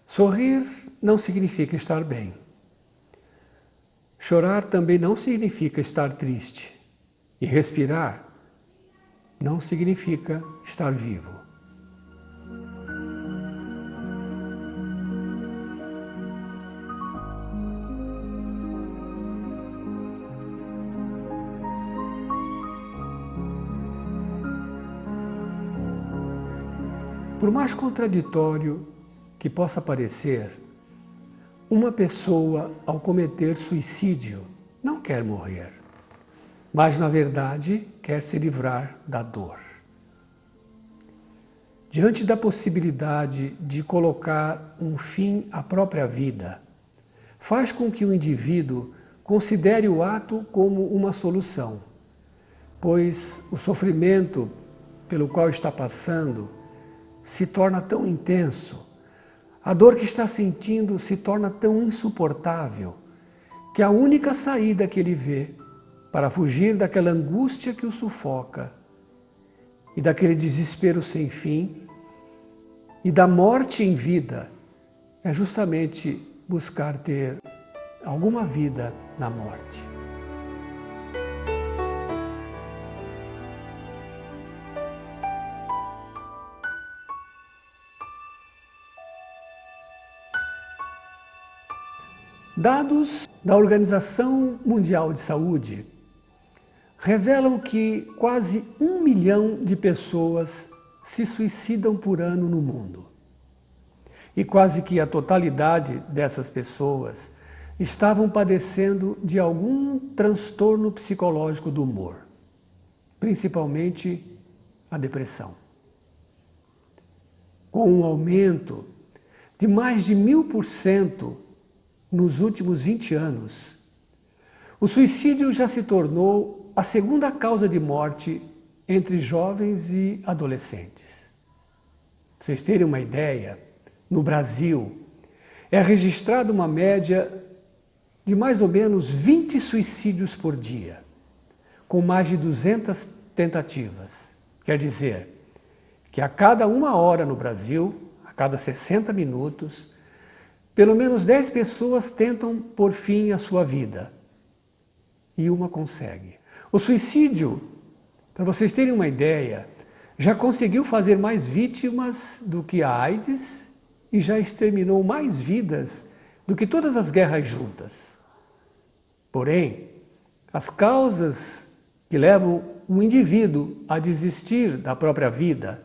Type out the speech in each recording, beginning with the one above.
Sorrir não significa estar bem. Chorar também não significa estar triste. E respirar não significa estar vivo. Por mais contraditório que possa parecer, uma pessoa, ao cometer suicídio, não quer morrer, mas, na verdade, quer se livrar da dor. Diante da possibilidade de colocar um fim à própria vida, faz com que o indivíduo considere o ato como uma solução, pois o sofrimento pelo qual está passando se torna tão intenso, a dor que está sentindo se torna tão insuportável, que a única saída que ele vê para fugir daquela angústia que o sufoca e daquele desespero sem fim e da morte em vida é justamente buscar ter alguma vida na morte. Dados da Organização Mundial de Saúde revelam que quase 1 milhão de pessoas se suicidam por ano no mundo. E quase que a totalidade dessas pessoas estavam padecendo de algum transtorno psicológico do humor, principalmente a depressão. Com um aumento de mais de 1000% nos últimos 20 anos, o suicídio já se tornou a segunda causa de morte entre jovens e adolescentes. Para vocês terem uma ideia, no Brasil é registrada uma média de mais ou menos 20 suicídios por dia, com mais de 200 tentativas. Quer dizer que a cada 1 hora no Brasil, a cada 60 minutos, pelo menos 10 pessoas tentam pôr fim à sua vida e uma consegue. O suicídio, para vocês terem uma ideia, já conseguiu fazer mais vítimas do que a AIDS e já exterminou mais vidas do que todas as guerras juntas. Porém, as causas que levam um indivíduo a desistir da própria vida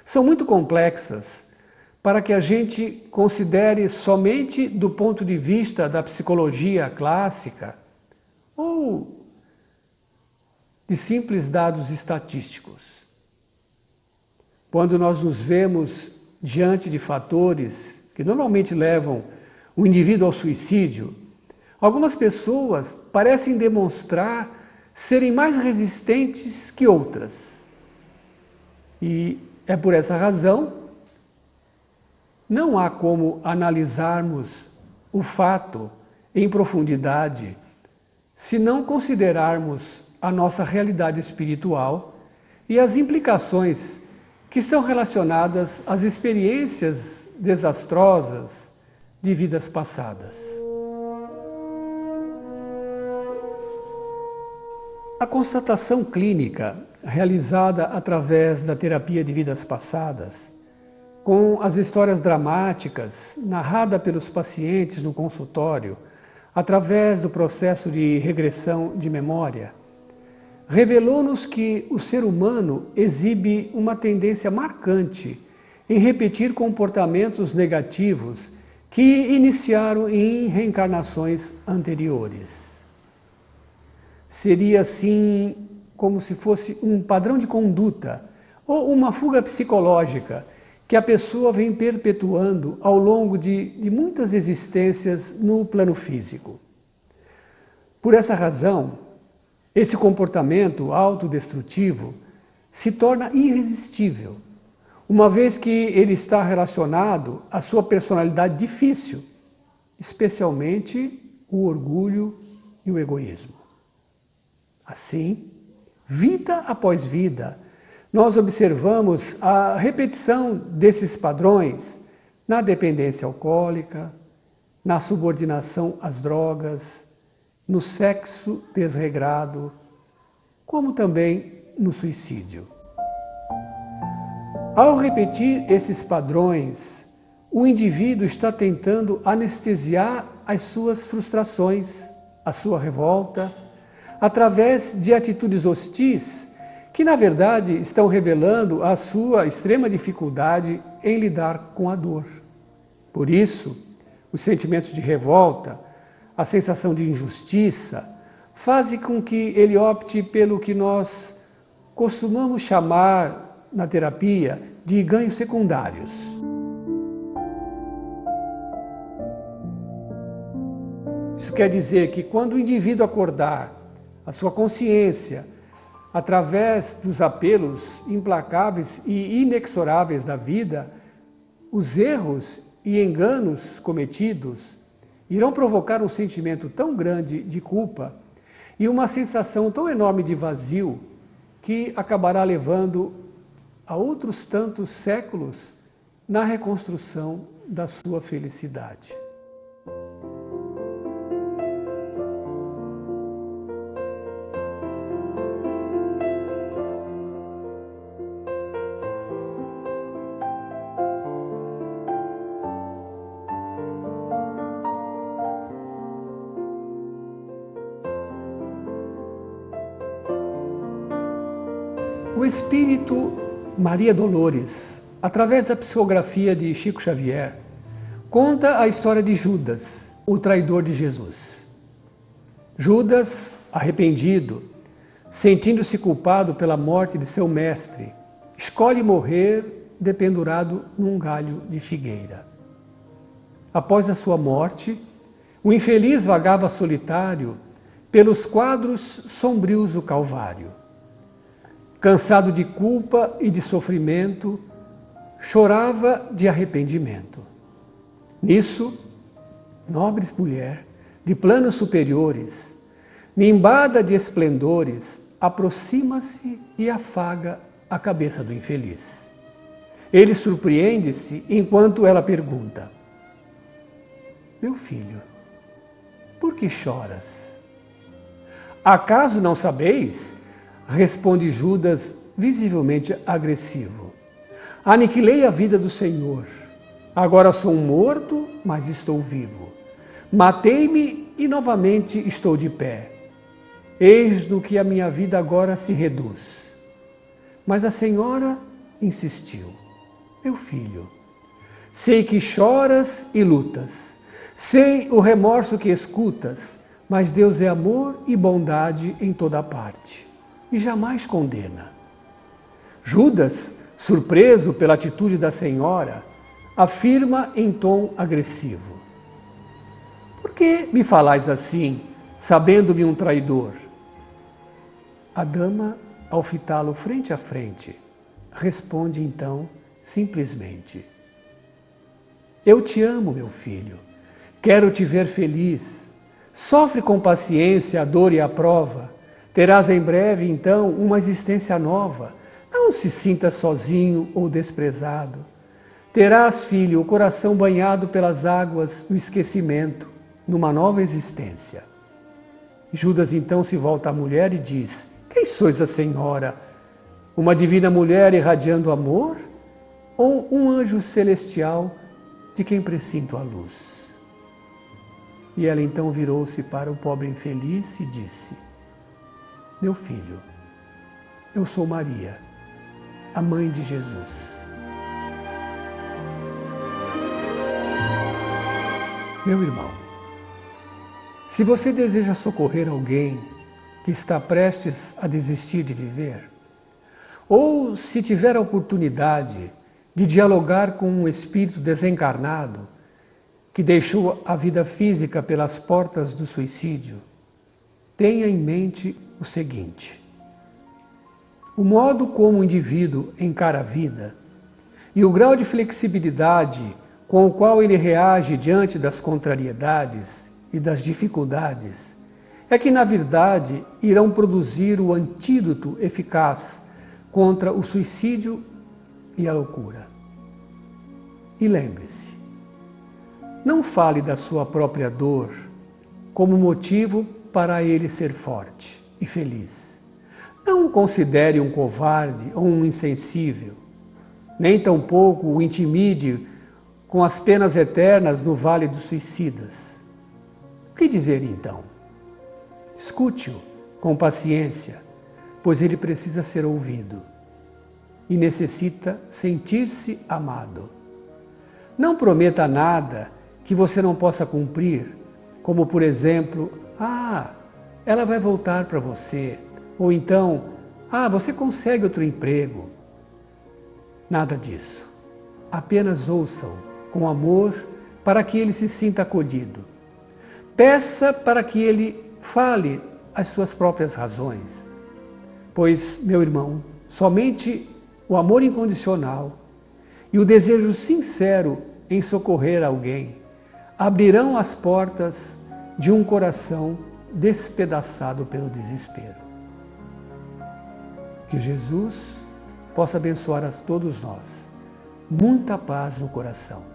são muito complexas para que a gente considere somente do ponto de vista da psicologia clássica ou de simples dados estatísticos. Quando nós nos vemos diante de fatores que normalmente levam o indivíduo ao suicídio, algumas pessoas parecem demonstrar serem mais resistentes que outras. E é por essa razão não há como analisarmos o fato em profundidade se não considerarmos a nossa realidade espiritual e as implicações que são relacionadas às experiências desastrosas de vidas passadas. A constatação clínica realizada através da terapia de vidas passadas, com as histórias dramáticas narradas pelos pacientes no consultório, através do processo de regressão de memória, revelou-nos que o ser humano exibe uma tendência marcante em repetir comportamentos negativos que iniciaram em reencarnações anteriores. Seria assim como se fosse um padrão de conduta ou uma fuga psicológica que a pessoa vem perpetuando ao longo de muitas existências no plano físico. Por essa razão, esse comportamento autodestrutivo se torna irresistível, uma vez que ele está relacionado à sua personalidade difícil, especialmente o orgulho e o egoísmo. Assim, vida após vida, nós observamos a repetição desses padrões na dependência alcoólica, na subordinação às drogas, no sexo desregrado, como também no suicídio. Ao repetir esses padrões, o indivíduo está tentando anestesiar as suas frustrações, a sua revolta, através de atitudes hostis que, na verdade, estão revelando a sua extrema dificuldade em lidar com a dor. Por isso, os sentimentos de revolta, a sensação de injustiça, fazem com que ele opte pelo que nós costumamos chamar na terapia de ganhos secundários. Isso quer dizer que quando o indivíduo acordar a sua consciência através dos apelos implacáveis e inexoráveis da vida, os erros e enganos cometidos irão provocar um sentimento tão grande de culpa e uma sensação tão enorme de vazio que acabará levando a outros tantos séculos na reconstrução da sua felicidade. O espírito Maria Dolores, através da psicografia de Chico Xavier, conta a história de Judas, o traidor de Jesus. Judas, arrependido, sentindo-se culpado pela morte de seu mestre, escolhe morrer dependurado num galho de figueira. Após a sua morte, o infeliz vagava solitário pelos quadros sombrios do Calvário. Cansado de culpa e de sofrimento, chorava de arrependimento. Nisso, nobre mulher, de planos superiores, nimbada de esplendores, aproxima-se e afaga a cabeça do infeliz. Ele surpreende-se enquanto ela pergunta: meu filho, por que choras? Acaso não sabeis? Responde Judas, visivelmente agressivo. Aniquilei a vida do Senhor. Agora sou um morto, mas estou vivo. Matei-me e novamente estou de pé. Eis no que a minha vida agora se reduz. Mas a senhora insistiu. Meu filho, sei que choras e lutas. Sei o remorso que escutas, mas Deus é amor e bondade em toda parte. E jamais condena. Judas, surpreso pela atitude da senhora, afirma em tom agressivo: por que me falais assim, sabendo-me um traidor? A dama, ao fitá-lo frente a frente, responde então simplesmente: eu te amo, meu filho, quero te ver feliz, sofre com paciência a dor e a prova. Terás em breve, então, uma existência nova. Não se sinta sozinho ou desprezado. Terás, filho, o coração banhado pelas águas do esquecimento, numa nova existência. Judas então se volta à mulher e diz: quem sois a senhora? Uma divina mulher irradiando amor? Ou um anjo celestial de quem presinto a luz? E ela então virou-se para o pobre infeliz e disse: meu filho, eu sou Maria, a mãe de Jesus. Meu irmão, se você deseja socorrer alguém que está prestes a desistir de viver, ou se tiver a oportunidade de dialogar com um espírito desencarnado que deixou a vida física pelas portas do suicídio, tenha em mente o seguinte: o modo como o indivíduo encara a vida e o grau de flexibilidade com o qual ele reage diante das contrariedades e das dificuldades é que, na verdade, irão produzir o antídoto eficaz contra o suicídio e a loucura. E lembre-se, Não fale da sua própria dor como motivo para ele ser forte e feliz. Não o considere um covarde ou um insensível, nem tampouco o intimide com as penas eternas no vale dos suicidas. O que dizer então? Escute-o com paciência, pois ele precisa ser ouvido e necessita sentir-se amado. Não prometa nada que você não possa cumprir, como por exemplo, ela vai voltar para você, ou então, você consegue outro emprego. Nada disso. Apenas ouça-o com amor para que ele se sinta acolhido. Peça para que ele fale as suas próprias razões. Pois, meu irmão, somente o amor incondicional e o desejo sincero em socorrer alguém abrirão as portas de um coração despedaçado pelo desespero. Que Jesus possa abençoar a todos nós. Muita paz no coração.